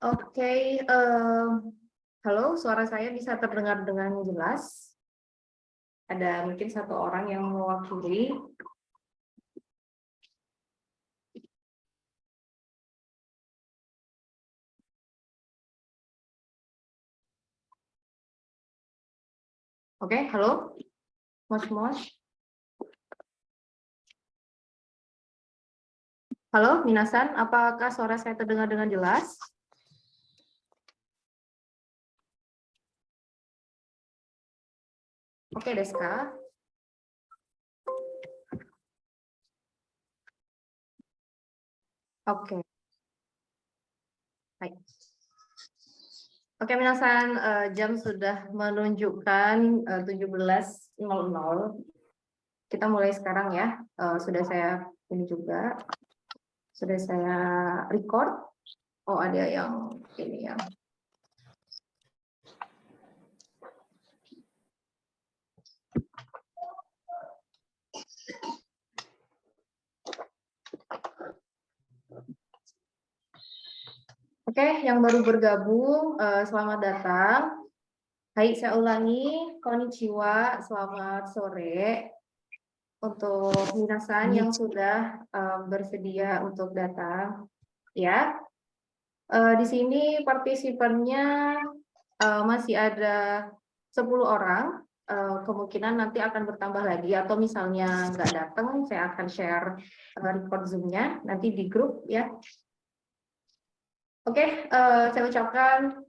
Oke, halo, suara saya bisa terdengar dengan jelas? Ada mungkin satu orang yang mewakili. Oke, halo, Mosh. Halo, Minasan, apakah suara saya terdengar dengan jelas? Oke, Deska. Oke. Baik. Oke, Minasan, jam sudah menunjukkan 17.00. Kita mulai sekarang ya. Sudah saya ini juga. Sudah saya record. Oh, ada yang ini ya. Oke, yang baru bergabung, selamat datang. Hai, saya ulangi, konnichiwa, selamat sore. Untuk minasan yang sudah bersedia untuk datang, ya. Di sini partisipannya masih ada 10 orang. Kemungkinan nanti akan bertambah lagi, atau misalnya nggak datang, saya akan share record Zoom-nya nanti di grup ya. Oke, saya ucapkan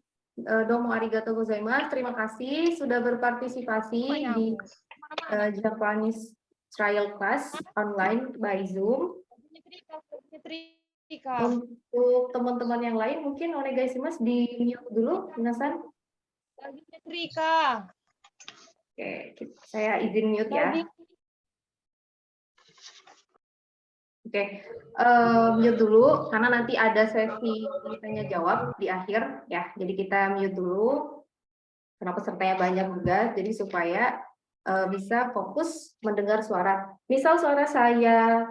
domo arigatou gozaimasu. Terima kasih sudah berpartisipasi di Japanese Trial Class online by Zoom. Untuk teman-teman yang lain, mungkin onegaishimasu di mute dulu, minasan. Oke, saya izin mute ya. Oke, mute dulu karena nanti ada sesi tanya jawab di akhir ya. Jadi kita mute dulu karena pesertanya banyak juga, jadi supaya bisa fokus mendengar suara. Misal suara saya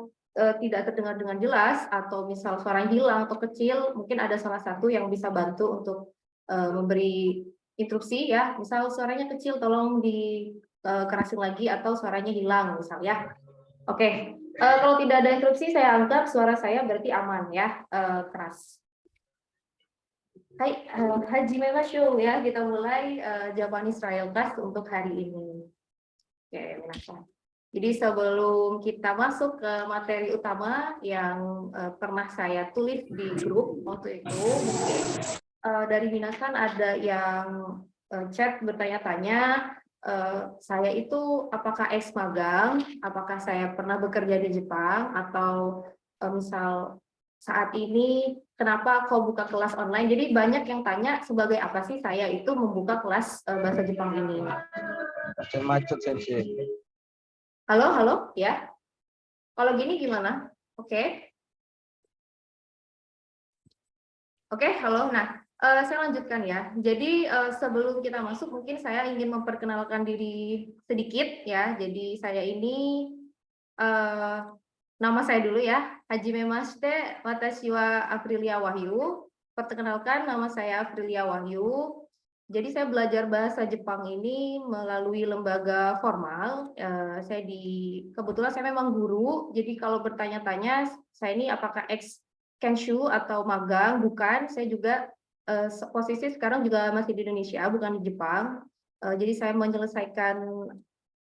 tidak terdengar dengan jelas atau misal suara hilang atau kecil, mungkin ada salah satu yang bisa bantu untuk memberi instruksi ya. Misal suaranya kecil, tolong dikerasin lagi, atau suaranya hilang misal ya. Oke. Kalau tidak ada interupsi, saya anggap suara saya berarti aman ya, keras. Hai, Hajime Mashu ya, kita mulai Japanese Trial Class untuk hari ini. Oke, menang. Jadi sebelum kita masuk ke materi utama yang pernah saya tulis di grup waktu itu, mungkin dari minasan ada yang chat bertanya-tanya, saya itu apakah ex magang, apakah saya pernah bekerja di Jepang, atau misal saat ini kenapa kau buka kelas online. Jadi banyak yang tanya sebagai apa sih saya itu membuka kelas bahasa Jepang ini. Macet sensei. Halo ya. Kalau gini gimana? Oke. Oke, halo. Nah, saya lanjutkan ya. Jadi sebelum kita masuk, mungkin saya ingin memperkenalkan diri sedikit ya. Jadi saya ini nama saya dulu ya. Hajime Mashite, watashi wa Aprilia Wahyu. Perkenalkan, nama saya Aprilia Wahyu. Jadi saya belajar bahasa Jepang ini melalui lembaga formal. Kebetulan saya memang guru. Jadi kalau bertanya-tanya, saya ini apakah ex Kenshu atau magang? Bukan. Saya juga posisi sekarang juga masih di Indonesia, bukan di Jepang. Jadi saya menyelesaikan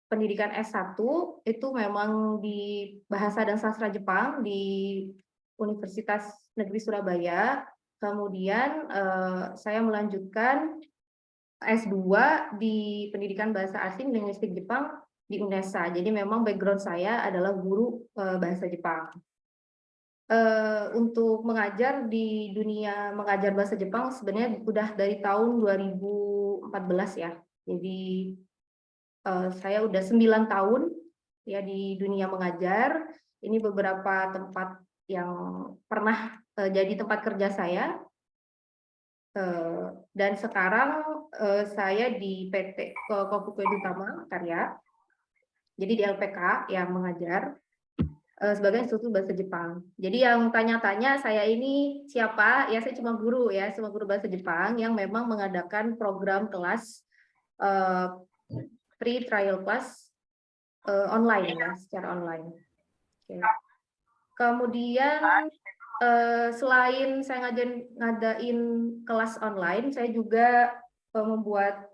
pendidikan S1 itu memang di Bahasa dan Sastra Jepang di Universitas Negeri Surabaya. Kemudian saya melanjutkan S2 di Pendidikan Bahasa Asing Linguistik Jepang di UNESA. Jadi memang background saya adalah guru bahasa Jepang. Untuk mengajar di dunia mengajar bahasa Jepang sebenarnya udah dari tahun 2014 ya. Jadi saya udah 9 tahun ya di dunia mengajar. Ini beberapa tempat yang pernah jadi tempat kerja saya. Dan sekarang saya di PT Kofuku Edutama Karya. Jadi di LPK yang mengajar. sebagai instruktur bahasa Jepang. Jadi yang tanya-tanya saya ini siapa? Ya saya cuma guru ya, cuma guru bahasa Jepang yang memang mengadakan program kelas free trial class online ya, secara online. Oke. Kemudian selain saya ngadain kelas online, saya juga membuat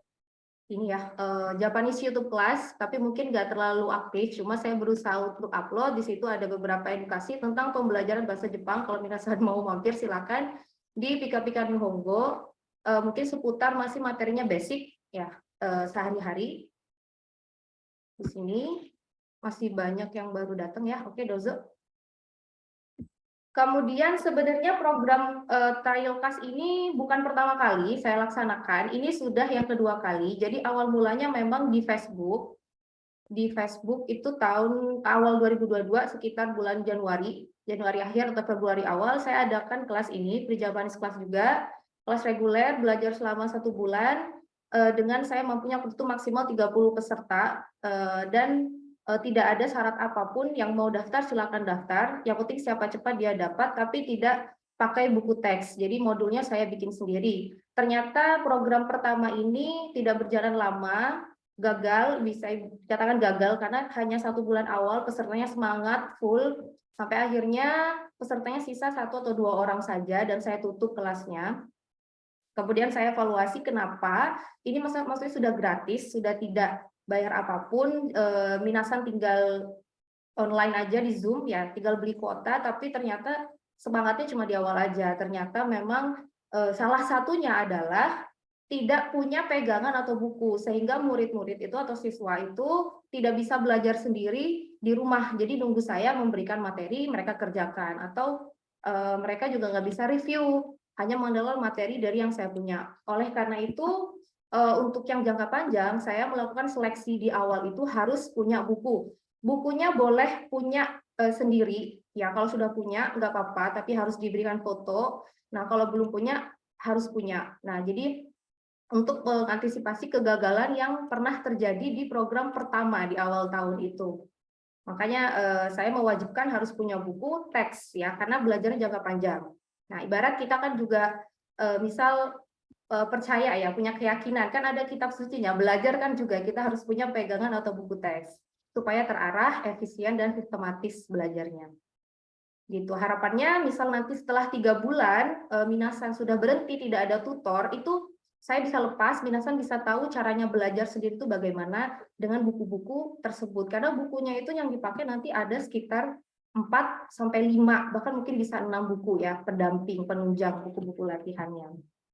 ini ya Japanese YouTube class, tapi mungkin nggak terlalu aktif. Cuma saya berusaha untuk upload. Di situ ada beberapa edukasi tentang pembelajaran bahasa Jepang. Kalau minasan mau mampir silakan di Pika Pika Nihongo. Mungkin seputar masih materinya basic ya sehari-hari. Di sini masih banyak yang baru datang ya. Oke, dozo. Kemudian sebenarnya program trial class ini bukan pertama kali saya laksanakan, ini sudah yang kedua kali. Jadi awal mulanya memang di Facebook. Di Facebook itu tahun awal 2022 sekitar bulan Januari akhir atau Februari awal saya adakan kelas ini, Free Japanese Class juga, kelas reguler belajar selama 1 bulan dengan saya mempunyai waktu itu maksimal 30 peserta dan tidak ada syarat apapun, yang mau daftar silakan daftar, yang penting siapa cepat dia dapat, tapi tidak pakai buku teks. Jadi modulnya saya bikin sendiri. Ternyata program pertama ini tidak berjalan lama, gagal, bisa dikatakan gagal karena hanya 1 bulan awal pesertanya semangat full, sampai akhirnya pesertanya sisa 1 atau 2 orang saja dan saya tutup kelasnya. Kemudian saya evaluasi kenapa ini maksudnya sudah gratis, sudah tidak bayar apapun, minasan tinggal online aja di Zoom ya, tinggal beli kuota, tapi ternyata semangatnya cuma di awal aja. Ternyata memang salah satunya adalah tidak punya pegangan atau buku, sehingga murid-murid itu atau siswa itu tidak bisa belajar sendiri di rumah. Jadi nunggu saya memberikan materi, mereka kerjakan, atau mereka juga nggak bisa review, hanya mengandalkan materi dari yang saya punya. Oleh karena itu, untuk yang jangka panjang, saya melakukan seleksi di awal itu harus punya buku. Bukunya boleh punya sendiri, ya kalau sudah punya nggak apa-apa, tapi harus diberikan foto. Nah kalau belum punya, harus punya. Nah jadi untuk mengantisipasi kegagalan yang pernah terjadi di program pertama di awal tahun itu. Makanya saya mewajibkan harus punya buku teks ya, karena belajarnya jangka panjang. Nah, ibarat kita kan juga misal percaya ya, punya keyakinan, kan ada kitab sucinya, belajar kan juga kita harus punya pegangan atau buku teks supaya terarah, efisien dan sistematis belajarnya. Gitu. Harapannya misal nanti setelah 3 bulan minasan sudah berhenti, tidak ada tutor, itu saya bisa lepas, minasan bisa tahu caranya belajar sendiri itu bagaimana dengan buku-buku tersebut. Karena bukunya itu yang dipakai nanti ada sekitar 4 sampai 5, bahkan mungkin bisa 6 buku ya, pendamping, penunjang buku-buku latihannya.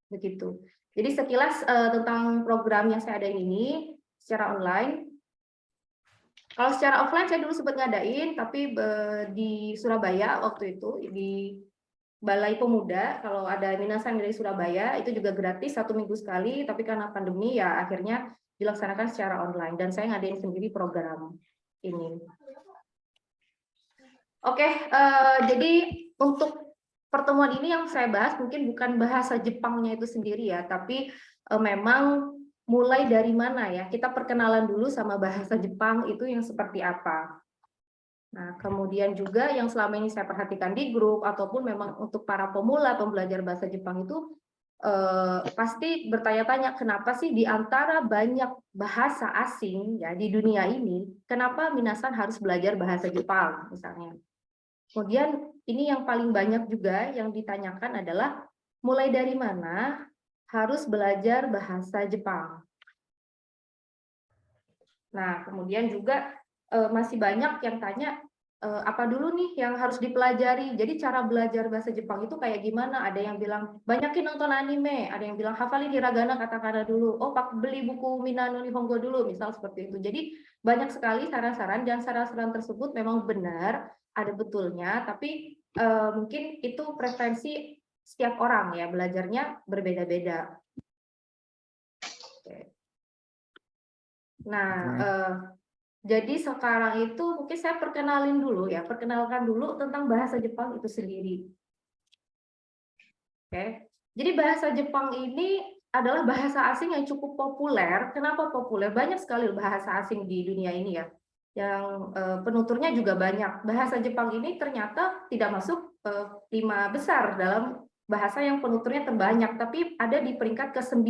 Begitu. Jadi sekilas tentang program yang saya ada ini secara online. Kalau secara offline saya dulu sempat ngadain, tapi di Surabaya waktu itu di Balai Pemuda, kalau ada minasan dari Surabaya itu juga gratis 1 minggu sekali, tapi karena pandemi ya akhirnya dilaksanakan secara online dan saya ngadain sendiri program ini. Oke, jadi untuk pertemuan ini yang saya bahas mungkin bukan bahasa Jepangnya itu sendiri ya, tapi memang mulai dari mana ya, kita perkenalan dulu sama bahasa Jepang itu yang seperti apa. Nah, kemudian juga yang selama ini saya perhatikan di grup ataupun memang untuk para pemula pembelajar bahasa Jepang itu pasti bertanya-tanya kenapa sih di antara banyak bahasa asing ya di dunia ini, kenapa minasan harus belajar bahasa Jepang misalnya. Kemudian ini yang paling banyak juga yang ditanyakan adalah mulai dari mana harus belajar bahasa Jepang. Nah, kemudian juga masih banyak yang tanya apa dulu nih yang harus dipelajari. Jadi cara belajar bahasa Jepang itu kayak gimana? Ada yang bilang banyakin nonton anime, ada yang bilang hafalin hiragana katakana dulu. Oh, beli buku Minano Nihongo dulu, misal seperti itu. Jadi banyak sekali saran-saran dan saran-saran tersebut memang benar, ada betulnya, tapi mungkin itu preferensi setiap orang ya, belajarnya berbeda-beda. Nah, jadi sekarang itu mungkin saya perkenalkan dulu tentang bahasa Jepang itu sendiri. Oke, jadi bahasa Jepang ini adalah bahasa asing yang cukup populer. Kenapa populer? Banyak sekali bahasa asing di dunia ini ya. yang penuturnya juga banyak. Bahasa Jepang ini ternyata tidak masuk 5 besar dalam bahasa yang penuturnya terbanyak, tapi ada di peringkat ke-9.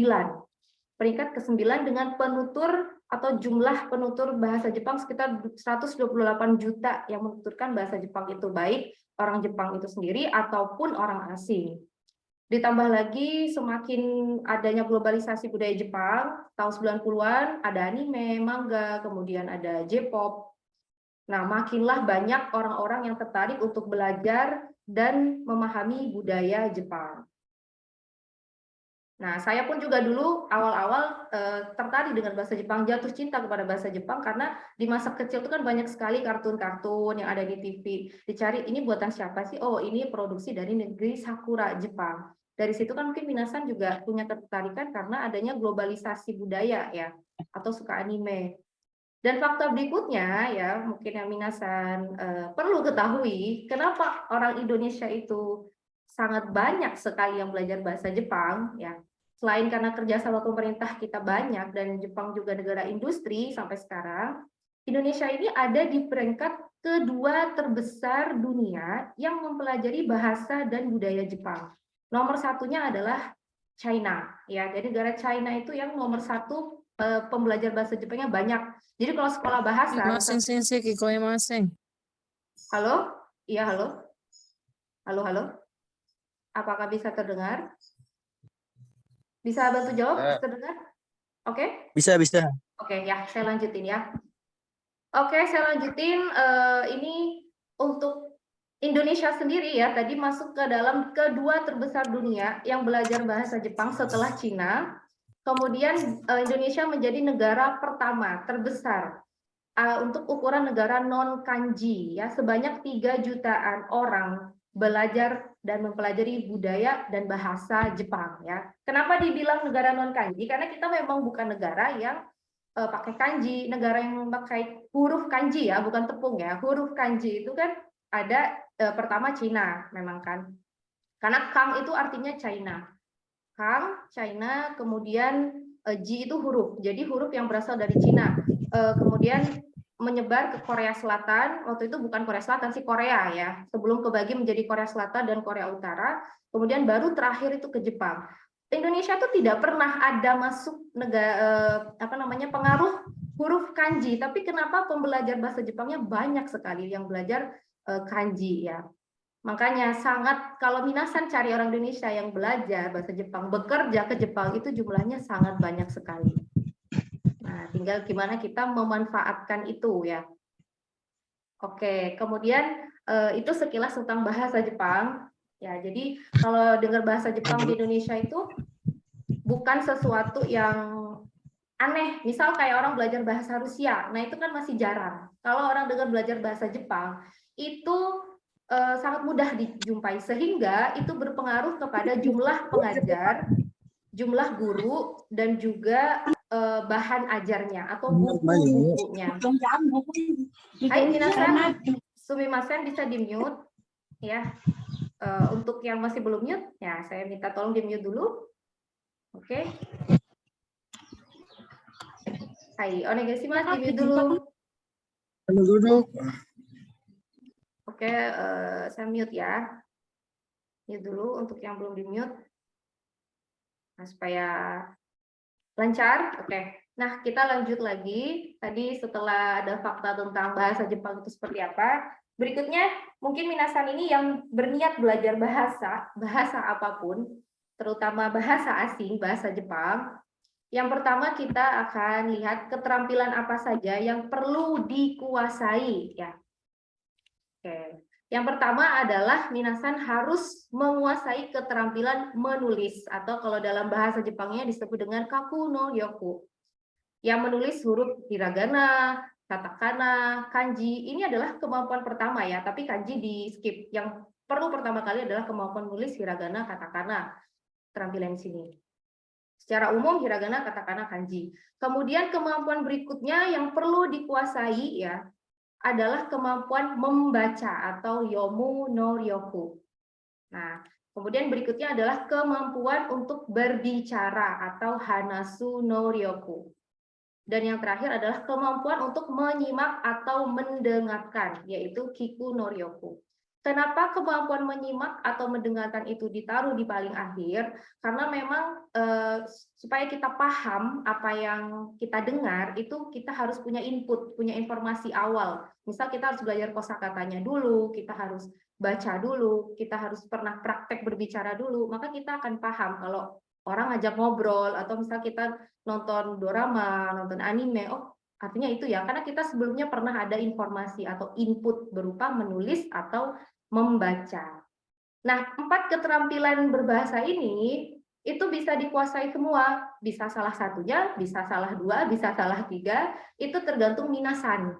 Peringkat ke-9 dengan penutur atau jumlah penutur bahasa Jepang sekitar 128 juta yang menuturkan bahasa Jepang itu, baik orang Jepang itu sendiri ataupun orang asing. Ditambah lagi semakin adanya globalisasi budaya Jepang, tahun 90-an ada anime, manga, kemudian ada J-pop. Nah, makinlah banyak orang-orang yang tertarik untuk belajar dan memahami budaya Jepang. Nah, saya pun juga dulu awal-awal tertarik dengan bahasa Jepang, jatuh cinta kepada bahasa Jepang karena di masa kecil itu kan banyak sekali kartun-kartun yang ada di TV. Dicari ini buatan siapa sih? Oh, ini produksi dari negeri Sakura, Jepang. Dari situ kan mungkin minasan juga punya ketertarikan karena adanya globalisasi budaya ya, atau suka anime. Dan fakta berikutnya ya, mungkin yang minasan perlu ketahui, kenapa orang Indonesia itu sangat banyak sekali yang belajar bahasa Jepang ya. Selain karena kerjasama pemerintah kita banyak dan Jepang juga negara industri sampai sekarang, Indonesia ini ada di peringkat kedua terbesar dunia yang mempelajari bahasa dan budaya Jepang. Nomor satunya adalah China, ya. Jadi negara China itu yang nomor satu pembelajar bahasa Jepangnya banyak. Jadi kalau sekolah bahasa, Sensei, kikoimasen. halo, iya halo, halo, apakah bisa terdengar? Bisa bantu jawab? Terdengar? Oke? Bisa. Oke, ya, saya lanjutin ya. Oke, saya lanjutin. Ini untuk Indonesia sendiri ya, tadi masuk ke dalam kedua terbesar dunia yang belajar bahasa Jepang setelah Cina. Kemudian Indonesia menjadi negara pertama terbesar untuk ukuran negara non kanji ya, sebanyak 3 jutaan orang belajar dan mempelajari budaya dan bahasa Jepang ya. Kenapa dibilang negara non kanji? Karena kita memang bukan negara yang pakai kanji, negara yang pakai huruf kanji ya, bukan tepung ya. Huruf kanji itu kan ada pertama Cina memang kan. Karena Kang itu artinya China. Kang, China, kemudian Ji itu huruf. Jadi huruf yang berasal dari Cina. Kemudian menyebar ke Korea Selatan. Waktu itu bukan Korea Selatan sih, Korea ya. Sebelum kebagi menjadi Korea Selatan dan Korea Utara. Kemudian baru terakhir itu ke Jepang. Indonesia tuh tidak pernah ada masuk negara pengaruh huruf kanji, tapi kenapa pembelajar bahasa Jepangnya banyak sekali yang belajar kanji ya. Makanya sangat, kalau minasan cari orang Indonesia yang belajar bahasa Jepang, bekerja ke Jepang itu jumlahnya sangat banyak sekali. Nah, tinggal gimana kita memanfaatkan itu ya. Oke, kemudian itu sekilas tentang bahasa Jepang. Ya, jadi kalau dengar bahasa Jepang di Indonesia itu bukan sesuatu yang aneh. Misal kayak orang belajar bahasa Rusia, nah itu kan masih jarang. Kalau orang dengar belajar bahasa Jepang, itu sangat mudah dijumpai, sehingga itu berpengaruh kepada jumlah pengajar, jumlah guru, dan juga bahan ajarnya atau buku-bukunya. Hai minasan, sumimasen, bisa di-mute ya. Untuk yang masih belum mute, ya saya minta tolong di-mute dulu. Oke. Hai, onegaishimasu, di-mute dulu. Duduk. Oke, saya mute ya. Mute dulu untuk yang belum di-mute. Nah, supaya lancar. Oke. Nah, kita lanjut lagi. Tadi setelah ada fakta tentang bahasa Jepang itu seperti apa, berikutnya mungkin minasan ini yang berniat belajar bahasa apapun, terutama bahasa asing, bahasa Jepang. Yang pertama kita akan lihat keterampilan apa saja yang perlu dikuasai ya. Oke. Yang pertama adalah minasan harus menguasai keterampilan menulis, atau kalau dalam bahasa Jepangnya disebut dengan kaku no yoku. Yang menulis huruf hiragana, katakana, kanji. Ini adalah kemampuan pertama ya, tapi kanji di skip. Yang perlu pertama kali adalah kemampuan menulis hiragana, katakana. Keterampilan di sini. Secara umum hiragana, katakana, kanji. Kemudian kemampuan berikutnya yang perlu dikuasai ya adalah kemampuan membaca atau yomu no ryoku. Nah, kemudian berikutnya adalah kemampuan untuk berbicara atau hanasu no ryoku. Dan yang terakhir adalah kemampuan untuk menyimak atau mendengarkan, yaitu Kiku no Ryoku. Kenapa kemampuan menyimak atau mendengarkan itu ditaruh di paling akhir? Karena memang supaya kita paham apa yang kita dengar, itu kita harus punya input, punya informasi awal. Misal kita harus belajar kosakatanya dulu, kita harus baca dulu, kita harus pernah praktek berbicara dulu, maka kita akan paham kalau orang ngajak ngobrol, atau misal kita nonton dorama, nonton anime, oh artinya itu ya, karena kita sebelumnya pernah ada informasi atau input berupa menulis atau membaca. Nah, 4 keterampilan berbahasa ini itu bisa dikuasai semua, bisa salah satunya, bisa salah 2, bisa salah 3, itu tergantung minasan.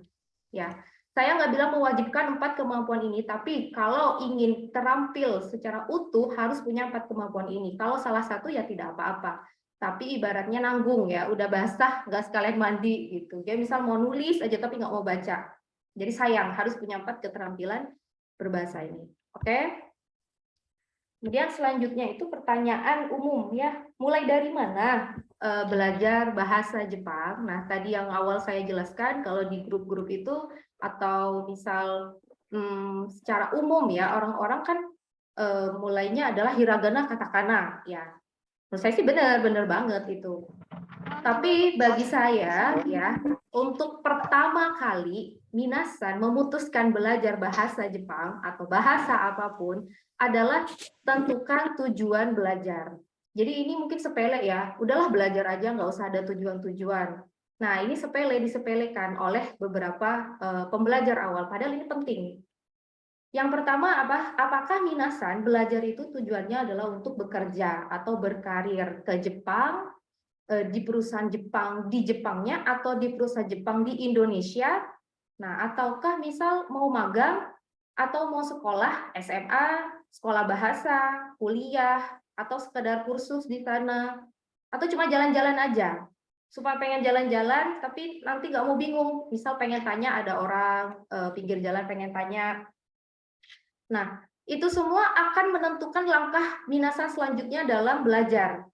Ya, saya nggak bilang mewajibkan 4 kemampuan ini, tapi kalau ingin terampil secara utuh harus punya 4 kemampuan ini. Kalau salah satu ya tidak apa-apa. Tapi ibaratnya nanggung ya, udah basah nggak sekalian mandi gitu. Dia misal mau nulis aja tapi nggak mau baca. Jadi sayang, harus punya 4 keterampilan berbahasa ini. Oke? Kemudian selanjutnya itu pertanyaan umum ya. Mulai dari mana belajar bahasa Jepang? Nah, tadi yang awal saya jelaskan kalau di grup-grup itu atau misal secara umum ya, orang-orang kan mulainya adalah hiragana katakana ya. Menurut saya sih benar banget itu. Tapi bagi saya ya, untuk pertama kali minasan memutuskan belajar bahasa Jepang atau bahasa apapun adalah tentukan tujuan belajar. Jadi ini mungkin sepele ya, udahlah belajar aja nggak usah ada tujuan-tujuan. Nah ini sepele disepelekan oleh beberapa pembelajar awal, padahal ini penting. Yang pertama apa? Apakah minasan belajar itu tujuannya adalah untuk bekerja atau berkarir ke Jepang, di perusahaan Jepang di Jepangnya atau di perusahaan Jepang di Indonesia? Nah, ataukah misal mau magang atau mau sekolah SMA, sekolah bahasa, kuliah, atau sekedar kursus di sana, atau cuma jalan-jalan aja? Supaya pengen jalan-jalan, tapi nanti nggak mau bingung. Misal pengen tanya, ada orang pinggir jalan pengen tanya. Nah, itu semua akan menentukan langkah minasan selanjutnya dalam belajar.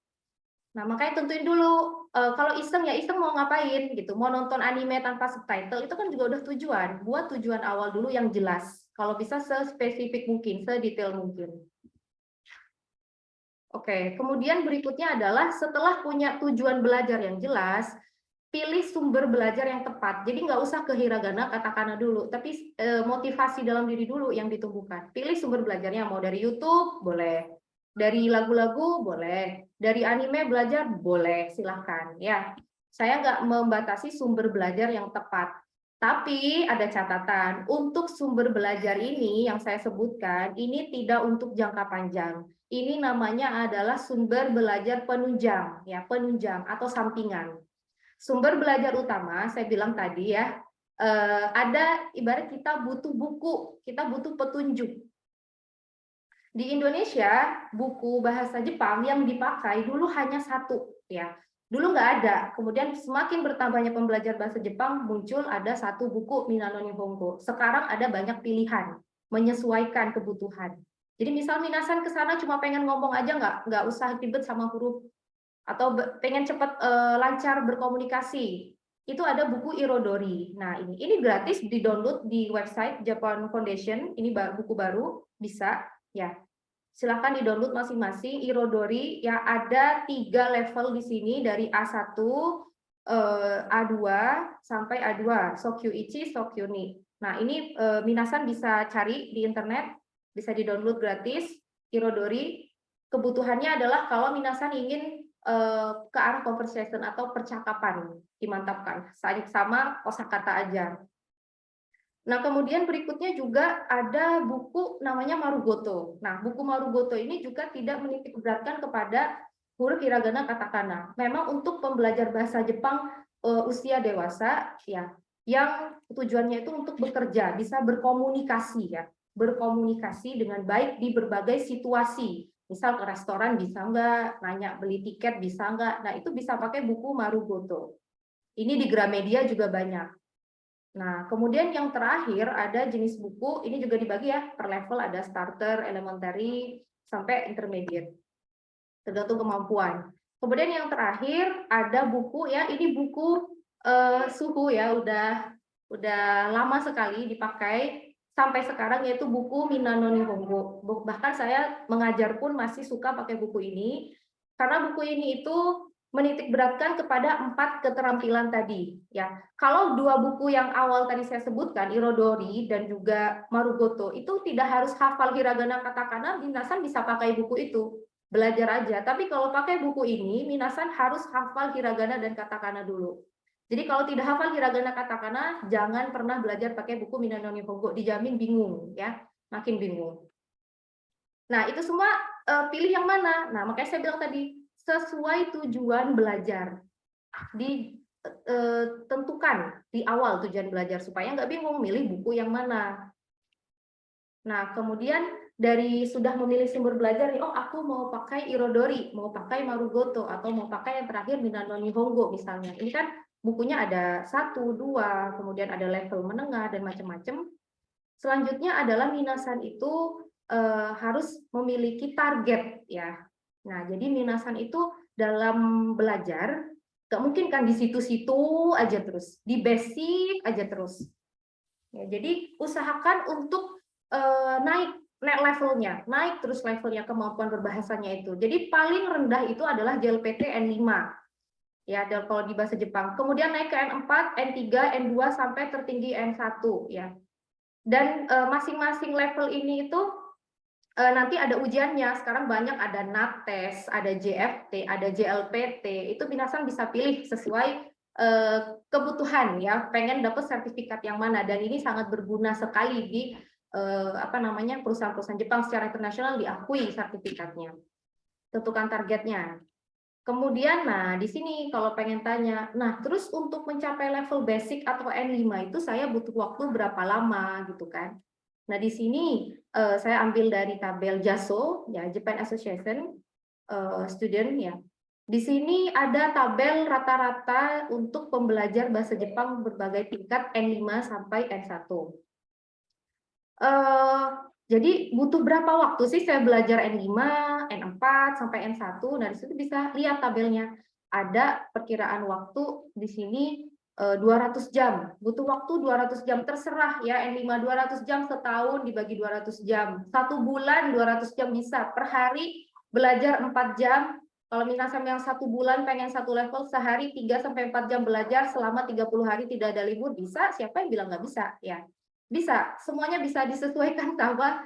Nah, makanya tentuin dulu kalau iseng ya iseng mau ngapain gitu. Mau nonton anime tanpa subtitle itu kan juga udah tujuan. Buat tujuan awal dulu yang jelas. Kalau bisa sespesifik mungkin, sedetail mungkin. Oke, kemudian berikutnya adalah setelah punya tujuan belajar yang jelas, pilih sumber belajar yang tepat. Jadi nggak usah ke hiragana, katakana dulu, tapi motivasi dalam diri dulu yang ditumbuhkan. Pilih sumber belajarnya, mau dari YouTube, boleh. Dari lagu-lagu, boleh. Dari anime belajar, boleh. Silahkan. Ya, saya nggak membatasi sumber belajar yang tepat. Tapi ada catatan, untuk sumber belajar ini yang saya sebutkan, ini tidak untuk jangka panjang. Ini namanya adalah sumber belajar penunjang, ya penunjang atau sampingan. Sumber belajar utama, saya bilang tadi ya, ada ibarat kita butuh buku, kita butuh petunjuk. Di Indonesia, buku bahasa Jepang yang dipakai dulu hanya satu, ya. Dulu nggak ada. Kemudian semakin bertambahnya pembelajar bahasa Jepang, muncul ada satu buku Minano Nihongo. Sekarang ada banyak pilihan, menyesuaikan kebutuhan. Jadi misal minasan ke sana cuma pengen ngomong aja, nggak usah ribet sama huruf, atau pengen cepat lancar berkomunikasi, itu ada buku Irodori. Nah ini gratis di-download di website Japan Foundation. Ini buku baru, bisa ya. Silahkan di-download masing-masing. Irodori ya, ada 3 level di sini dari A1, A2 sampai A2, Sokyu Ichi, Sokyu Ni. Nah ini minasan bisa cari di internet, bisa di-download gratis. Irodori kebutuhannya adalah kalau minasan ingin ke arah conversation atau percakapan, dimantapkan sama kosakata aja. Nah, kemudian berikutnya juga ada buku namanya Marugoto. Nah, buku Marugoto ini juga tidak menitik beratkan kepada huruf hiragana katakana. Memang untuk pembelajar bahasa Jepang usia dewasa ya, yang tujuannya itu untuk bekerja, bisa berkomunikasi ya, berkomunikasi dengan baik di berbagai situasi. Misal ke restoran bisa nggak, nanya beli tiket bisa nggak. Nah, itu bisa pakai buku Marugoto. Ini di Gramedia juga banyak. Nah, kemudian yang terakhir ada jenis buku, ini juga dibagi ya, per level ada starter, elementary, sampai intermediate. Tergantung kemampuan. Kemudian yang terakhir ada buku ya, ini buku suhu ya udah lama sekali dipakai sampai sekarang, yaitu buku Minano Nihongo. Bahkan saya mengajar pun masih suka pakai buku ini karena buku ini itu menitik beratkan kepada 4 keterampilan tadi ya. Kalau 2 buku yang awal tadi saya sebutkan, Irodori dan juga Marugoto, itu tidak harus hafal hiragana katakana, minasan bisa pakai buku itu, belajar aja. Tapi kalau pakai buku ini, minasan harus hafal hiragana dan katakana dulu. Jadi kalau tidak hafal hiragana katakana, jangan pernah belajar pakai buku Minano Nihongo, dijamin bingung ya, makin bingung. Nah, itu semua pilih yang mana? Nah, makanya saya bilang tadi, sesuai tujuan belajar. Ditentukan di awal tujuan belajar supaya nggak bingung milih buku yang mana. Nah, kemudian dari sudah memilih sumber belajar, oh aku mau pakai Irodori, mau pakai Marugoto, atau mau pakai yang terakhir Minano Nihongo misalnya. Ini kan bukunya ada 1, 2, kemudian ada level menengah dan macam-macam. Selanjutnya adalah minasan itu harus memiliki target ya. Nah, jadi minasan itu dalam belajar nggak mungkin kan di situ-situ aja terus, di basic aja terus. Ya, jadi usahakan untuk naik levelnya, naik terus levelnya kemampuan berbahasanya itu. Jadi paling rendah itu adalah JLPT N5. Ya, kalau di bahasa Jepang. Kemudian naik ke N4, N3, N2 sampai tertinggi N1 ya. Dan masing-masing level ini itu nanti ada ujiannya. Sekarang banyak ada NATES, ada JFT, ada JLPT. Itu minasan bisa pilih sesuai kebutuhan ya, pengen dapat sertifikat yang mana. Dan ini sangat berguna sekali di perusahaan-perusahaan Jepang secara internasional diakui sertifikatnya. Tentukan targetnya. Kemudian, nah di sini kalau pengen tanya, nah terus untuk mencapai level basic atau N5 itu saya butuh waktu berapa lama gitu kan? Nah di sini saya ambil dari tabel JASO, ya Japan Association Student ya. Di sini ada tabel rata-rata untuk pembelajar bahasa Jepang berbagai tingkat N5 sampai N1. Jadi butuh berapa waktu sih saya belajar N5, N4 sampai N1? Nah, di situ bisa lihat tabelnya. Ada perkiraan waktu di sini 200 jam. Butuh waktu 200 jam, terserah ya. N5 200 jam, setahun dibagi 200 jam. 1 bulan 200 jam bisa. Per hari belajar 4 jam. Kalau minasan yang 1 bulan pengen 1 level, sehari 3 sampai 4 jam belajar selama 30 hari tidak ada libur, bisa. Siapa yang bilang nggak bisa ya? Bisa, semuanya bisa disesuaikan sama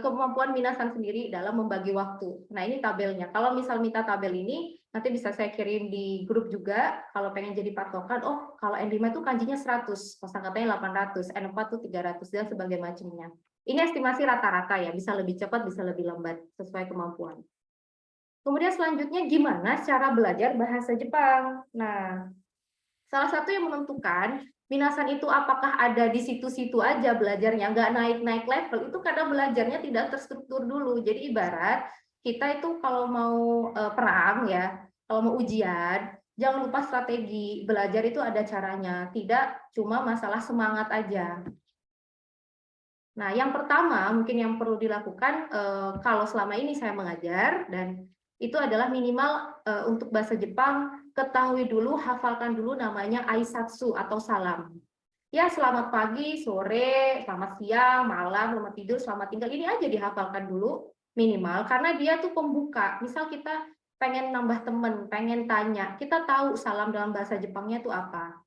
kemampuan minasan sendiri dalam membagi waktu. Nah, ini tabelnya. Kalau misal minta tabel ini, nanti bisa saya kirim di grup juga. Kalau pengen jadi patokan, oh kalau N5 itu kanjinya 100, kosakatanya 800, N4 itu 300, dan sebagainya macamnya. Ini estimasi rata-rata ya, bisa lebih cepat, bisa lebih lambat, sesuai kemampuan. Kemudian selanjutnya, gimana cara belajar bahasa Jepang? Nah, salah satu yang menentukan minasan itu apakah ada di situ-situ aja belajarnya, nggak naik-naik level, itu karena belajarnya tidak terstruktur dulu. Jadi ibarat kita itu kalau mau perang ya, kalau mau ujian, jangan lupa strategi. Belajar itu ada caranya, tidak cuma masalah semangat aja. Nah, yang pertama mungkin yang perlu dilakukan kalau selama ini saya mengajar, dan itu adalah minimal untuk bahasa Jepang, ketahui dulu, hafalkan dulu namanya aisatsu atau salam. Ya, selamat pagi, sore, selamat siang, malam, selamat tidur, selamat tinggal. Ini aja dihafalkan dulu minimal, karena dia tuh pembuka. Misal kita pengen nambah temen, pengen tanya, kita tahu salam dalam bahasa Jepangnya itu apa.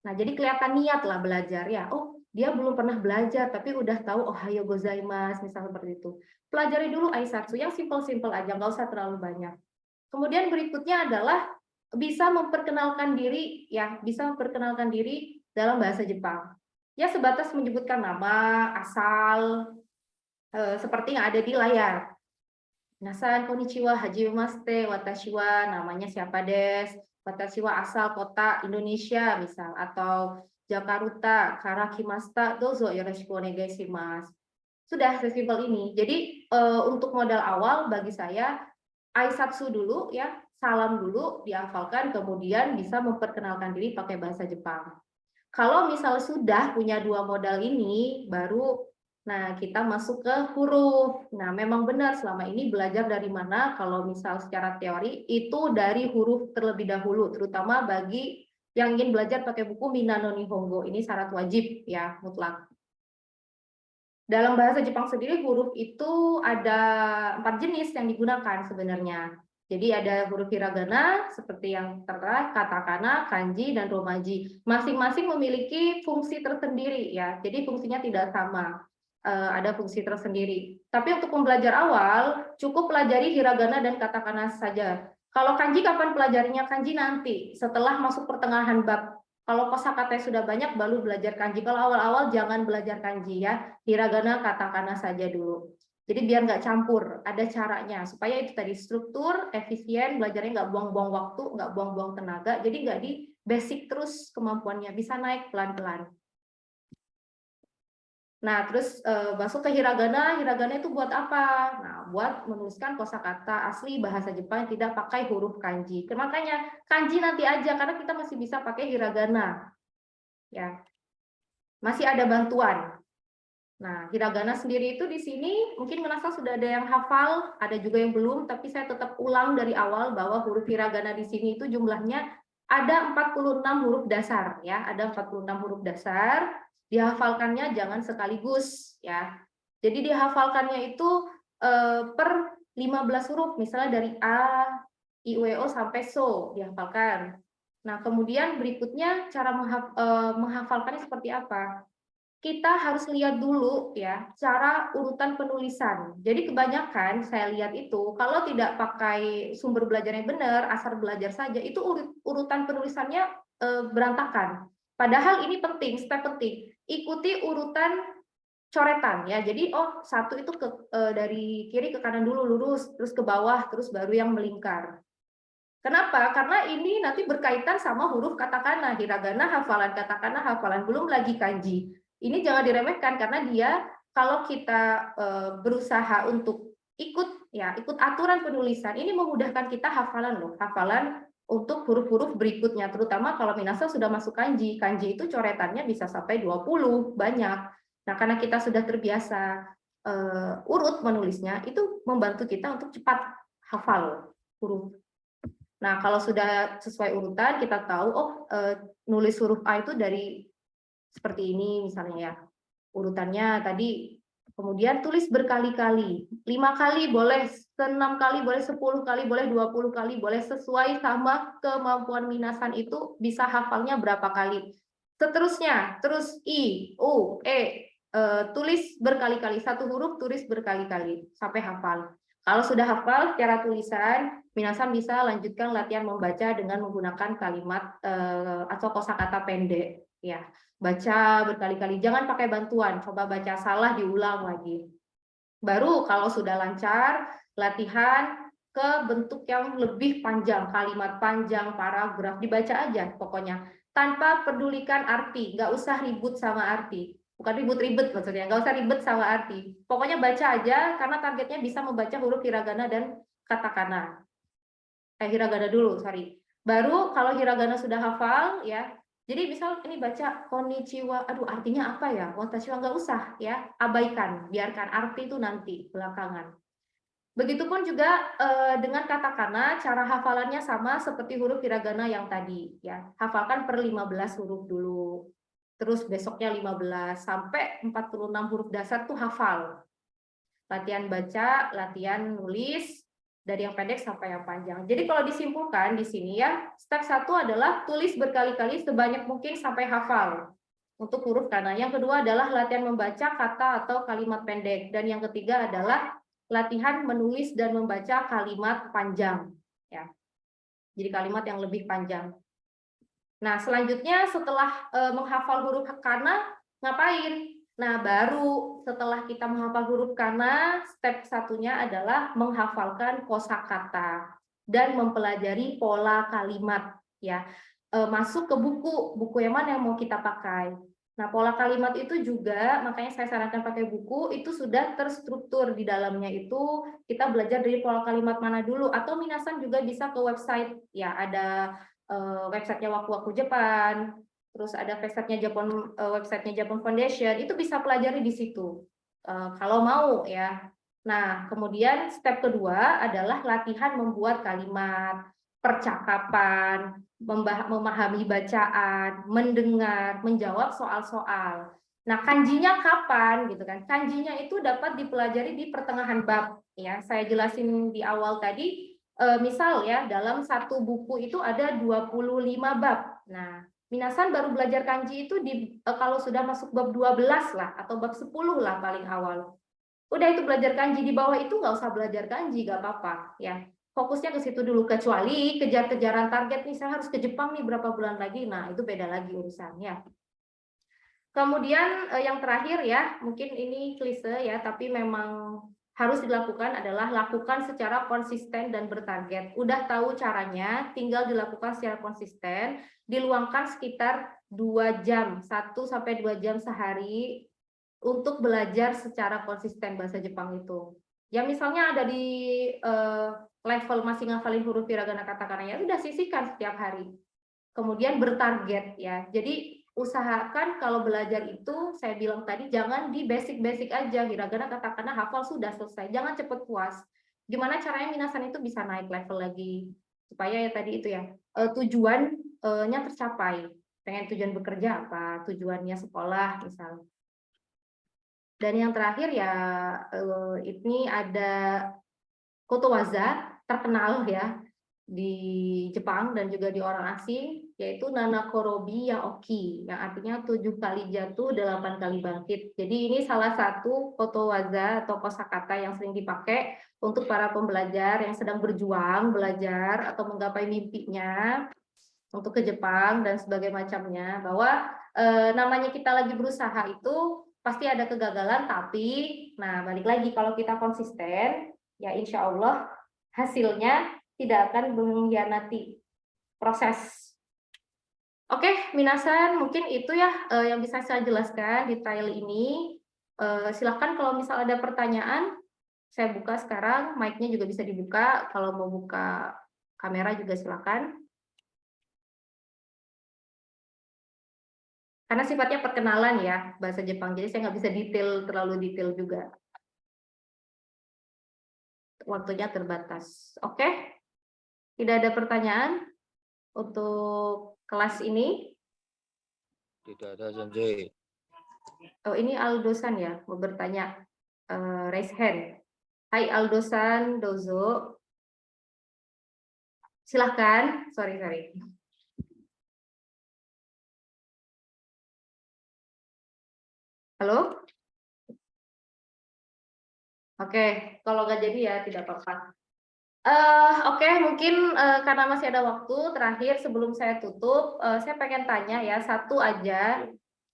Nah, jadi kelihatan niat lah belajar ya. Oh, dia belum pernah belajar, tapi udah tahu ohayo gozaimasu, misal seperti itu. Pelajari dulu aisatsu, yang simpel-simpel aja, nggak usah terlalu banyak. Kemudian berikutnya adalah bisa memperkenalkan diri ya, bisa memperkenalkan diri dalam bahasa Jepang. Ya sebatas menyebutkan nama, asal, seperti yang ada di layar. Minasan konnichiwa, hajimemashite, watashi wa namanya siapa des, watashi wa asal kota Indonesia misal, atau Jakarta, karakimashita, dozo yoroshiku onegai shimasu. Sudah sesimpel ini. Jadi untuk modal awal bagi saya, aisatsu dulu ya, salam dulu dihafalkan, kemudian bisa memperkenalkan diri pakai bahasa Jepang. Kalau misal sudah punya 2 modal ini, baru kita masuk ke huruf. Nah, memang benar selama ini belajar dari mana, kalau misal secara teori itu dari huruf terlebih dahulu, terutama bagi yang ingin belajar pakai buku Minna no Nihongo. Ini syarat wajib ya, mutlak. Dalam bahasa Jepang sendiri huruf itu ada 4 jenis yang digunakan sebenarnya. Jadi ada huruf hiragana seperti yang tertera, katakana, kanji, dan romaji. Masing-masing memiliki fungsi tersendiri ya. Jadi fungsinya tidak sama. Ada fungsi tersendiri. Tapi untuk pembelajar awal cukup pelajari hiragana dan katakana saja. Kalau kanji kapan pelajarinya? Kanji nanti setelah masuk pertengahan bab. Kalau kosakata sudah banyak baru belajar kanji. Kalau awal-awal jangan belajar kanji ya. Hiragana, katakana saja dulu. Jadi biar nggak campur, ada caranya supaya itu tadi struktur, efisien, belajarnya nggak buang-buang waktu, nggak buang-buang tenaga. Jadi nggak di basic terus kemampuannya, bisa naik pelan-pelan. Nah, terus masuk ke hiragana. Hiragana itu buat apa? Nah, buat menuliskan kosakata asli bahasa Jepang yang tidak pakai huruf kanji. Makanya kanji nanti aja karena kita masih bisa pakai hiragana. Ya. Masih ada bantuan. Nah, hiragana sendiri itu di sini mungkin merasa sudah ada yang hafal, ada juga yang belum, tapi saya tetap ulang dari awal bahwa huruf hiragana di sini itu jumlahnya ada 46 huruf dasar ya, ada 46 huruf dasar. Dihafalkannya jangan sekaligus ya. Jadi dihafalkannya itu per 15 huruf, misalnya dari A, I, U, E, O sampai So dihafalkan. Nah, kemudian berikutnya cara menghafalkannya seperti apa? Kita harus lihat dulu ya cara urutan penulisan. Jadi kebanyakan saya lihat itu kalau tidak pakai sumber belajar yang benar, asal belajar saja, itu urutan penulisannya berantakan. Padahal ini penting, step penting. Ikuti urutan coretan ya. Jadi satu itu dari kiri ke kanan dulu lurus, terus ke bawah, terus baru yang melingkar. Kenapa? Karena ini nanti berkaitan sama huruf katakana, hiragana, hafalan katakana, hafalan, belum lagi kanji. Ini jangan diremehkan karena dia kalau kita berusaha untuk ikut aturan penulisan, ini memudahkan kita hafalan loh, hafalan untuk huruf-huruf berikutnya, terutama kalau minasa sudah masuk kanji. Kanji itu coretannya bisa sampai 20, banyak. Nah, karena kita sudah terbiasa urut menulisnya, itu membantu kita untuk cepat hafal huruf. Nah, kalau sudah sesuai urutan, kita tahu, nulis huruf A itu dari seperti ini misalnya ya. Urutannya tadi, kemudian tulis berkali-kali. 5 kali boleh, 6 kali boleh, 10 kali boleh, 20 kali boleh, sesuai sama kemampuan minasan itu bisa hafalnya berapa kali. Seterusnya, terus I, U, E, tulis berkali-kali. Satu huruf tulis berkali-kali sampai hafal. Kalau sudah hafal secara tulisan, minasan bisa lanjutkan latihan membaca dengan menggunakan kalimat atau kosakata pendek. Ya, baca berkali-kali, jangan pakai bantuan. Coba baca salah diulang lagi. Baru kalau sudah lancar, latihan ke bentuk yang lebih panjang, kalimat panjang, paragraf, dibaca aja pokoknya. Tanpa pedulikan arti, nggak usah ribut sama arti. Bukan ribut-ribut maksudnya, nggak usah ribet sama arti. Pokoknya baca aja, karena targetnya bisa membaca huruf hiragana dan katakana. Hiragana dulu, sorry. Baru kalau hiragana sudah hafal, ya. Jadi misal ini baca konnichiwa, aduh artinya apa ya? Watashi wa nggak usah, ya. Abaikan, biarkan arti itu nanti, belakangan. Begitupun juga dengan katakana, cara hafalannya sama seperti huruf hiragana yang tadi, ya. Hafalkan per 15 huruf dulu. Terus besoknya 15 sampai 46 huruf dasar tuh hafal. Latihan baca, latihan nulis dari yang pendek sampai yang panjang. Jadi kalau disimpulkan di sini ya, step 1 adalah tulis berkali-kali sebanyak mungkin sampai hafal untuk huruf kana. Yang kedua adalah latihan membaca kata atau kalimat pendek, dan yang ketiga adalah latihan menulis dan membaca kalimat panjang ya. Jadi kalimat yang lebih panjang. Nah, selanjutnya setelah menghafal huruf kana, ngapain? Nah, baru setelah kita menghafal huruf kana, step satunya adalah menghafalkan kosakata dan mempelajari pola kalimat. Ya, masuk ke buku yang mana yang mau kita pakai. Nah, pola kalimat itu juga, makanya saya sarankan pakai buku, itu sudah terstruktur di dalamnya itu, kita belajar dari pola kalimat mana dulu, atau minasan juga bisa ke website, ya ada websitenya Waku-Waku Jepang, terus ada websitenya Japan Foundation, itu bisa pelajari di situ kalau mau ya. Nah, kemudian step kedua adalah latihan membuat kalimat. percakapan, memahami bacaan, mendengar, menjawab soal-soal. Nah, kanjinya kapan gitu kan? Kanjinya itu dapat dipelajari di pertengahan bab ya. Saya jelasin di awal tadi, misal ya dalam satu buku itu ada 25 bab. Nah, minasan baru belajar kanji itu kalau sudah masuk bab 12 lah atau bab 10 lah paling awal. Udah itu belajar kanji, di bawah itu nggak usah belajar kanji, nggak apa-apa ya. Fokusnya ke situ dulu, kecuali kejar-kejaran target nih, saya harus ke Jepang nih berapa bulan lagi. Nah, itu beda lagi urusannya. Kemudian yang terakhir ya, mungkin ini klise ya, tapi memang harus dilakukan adalah lakukan secara konsisten dan bertarget. Udah tahu caranya, tinggal dilakukan secara konsisten, diluangkan sekitar 2 jam, 1-2 jam sehari untuk belajar secara konsisten bahasa Jepang itu. Ya misalnya ada di level masih ngafalin huruf hiragana katakana, ya udah sisihkan setiap hari. Kemudian bertarget ya. Jadi usahakan kalau belajar itu, saya bilang tadi, jangan di basic-basic aja, hiragana katakana hafal sudah selesai, jangan cepet puas. Gimana caranya minasan itu bisa naik level lagi, supaya ya tadi itu ya, tujuannya tercapai. Pengen tujuan bekerja apa, tujuannya sekolah misalnya. Dan yang terakhir ya, ini ada kotowaza terkenal ya di Jepang dan juga di orang asing, yaitu Nanakorobi Yaoki, yang artinya 7 kali jatuh 8 kali bangkit. Jadi ini salah satu kotowaza atau kosakata yang sering dipakai untuk para pembelajar yang sedang berjuang belajar atau menggapai mimpinya untuk ke Jepang dan sebagainya macamnya, bahwa namanya kita lagi berusaha itu pasti ada kegagalan, tapi nah balik lagi kalau kita konsisten ya insya Allah hasilnya tidak akan mengkhianati proses. Oke, minasan, mungkin itu ya yang bisa saya jelaskan detail ini. Silahkan kalau misal ada pertanyaan, saya buka sekarang, mic-nya juga bisa dibuka, kalau mau buka kamera juga silakan. Karena sifatnya perkenalan ya bahasa Jepang, jadi saya nggak bisa terlalu detail juga. Waktunya terbatas. Oke, tidak ada pertanyaan untuk kelas ini. Tidak ada, Sensei. Oh, ini Aldosan ya, mau bertanya. Raise hand. Hai Aldosan, dozo. Silahkan. Sorry. Halo? Oke, kalau nggak jadi ya tidak apa-apa. Oke, mungkin karena masih ada waktu terakhir sebelum saya tutup, saya pengen tanya ya satu aja.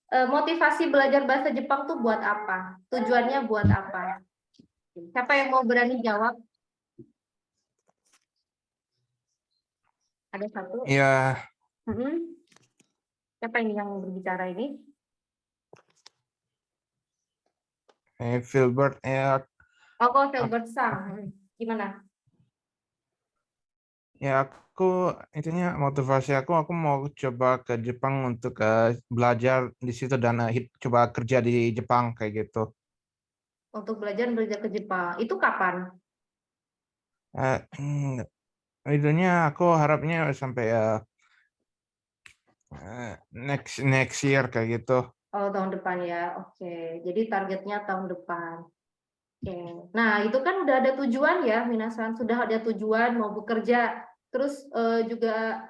Motivasi belajar bahasa Jepang tuh buat apa? Tujuannya buat apa? Siapa yang mau berani jawab? Ada satu? Ya, Siapa ini yang berbicara ini? Filbert ya, Oh, kok Filbert Sang. Gimana? ya aku intinya motivasi aku mau coba ke Jepang untuk belajar di situ dan coba kerja di Jepang kayak gitu. Untuk belajar ke Jepang. Itu kapan? Intinya aku harapnya sampai next year kayak gitu. Oh, tahun depan ya. Oke. Jadi targetnya tahun depan. Oke. Nah, itu kan udah ada tujuan ya, minasan. Sudah ada tujuan mau bekerja. Terus juga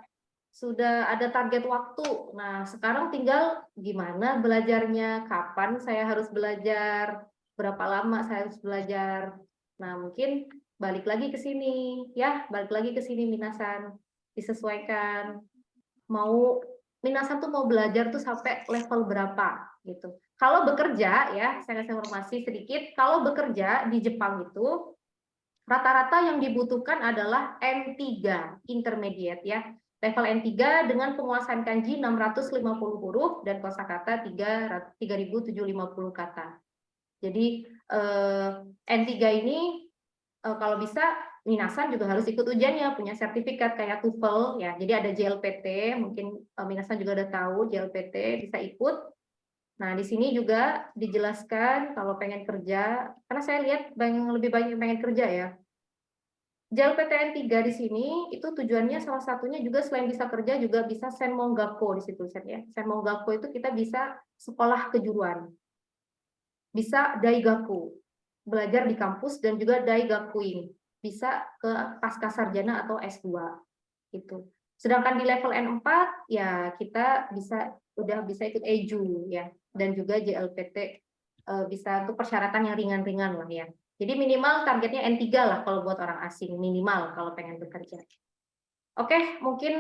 sudah ada target waktu. Nah, sekarang tinggal gimana belajarnya, kapan saya harus belajar, berapa lama saya harus belajar. Nah, mungkin balik lagi ke sini, ya, balik lagi ke sini minasan. Disesuaikan. Minasan tuh mau belajar tuh sampai level berapa gitu. Kalau bekerja ya, saya kasih informasi sedikit, kalau bekerja di Jepang itu rata-rata yang dibutuhkan adalah N3 intermediate ya. Level N3 dengan penguasaan kanji 650 huruf dan kosakata 3750 kata. Jadi N3 ini kalau bisa minasan juga harus ikut ujiannya, punya sertifikat kayak TOEFL ya. Jadi ada JLPT, mungkin minasan juga udah tahu JLPT bisa ikut. Nah, di sini juga dijelaskan kalau pengen kerja, karena saya lihat lebih banyak yang pengen kerja ya. JLPTN 3 di sini itu tujuannya salah satunya juga selain bisa kerja juga bisa Senmonggakko di situ ya. Senmonggakko itu kita bisa sekolah kejuruan. Bisa Daigaku, belajar di kampus dan juga Daigakuin, bisa ke pascasarjana atau S2 gitu. Sedangkan di level N4 ya kita udah bisa ikut EJU ya dan juga JLPT bisa untuk persyaratan yang ringan-ringan lah ya. Jadi minimal targetnya N3 lah kalau buat orang asing, minimal kalau pengen bekerja. Oke, mungkin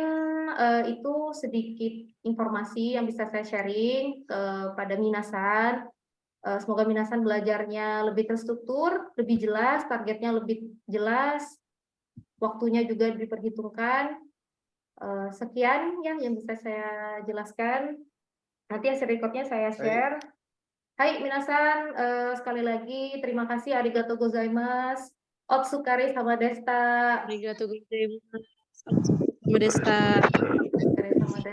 itu sedikit informasi yang bisa saya sharing kepada minasan. Semoga minasan belajarnya lebih terstruktur, lebih jelas, targetnya lebih jelas, waktunya juga diperhitungkan. Sekian ya yang bisa saya jelaskan. Nanti hasil rekodnya saya share. Hai minasan, sekali lagi terima kasih, arigatou gozaimasu. Otsukare sama desta. Arigatou gozaimasu. Modesta.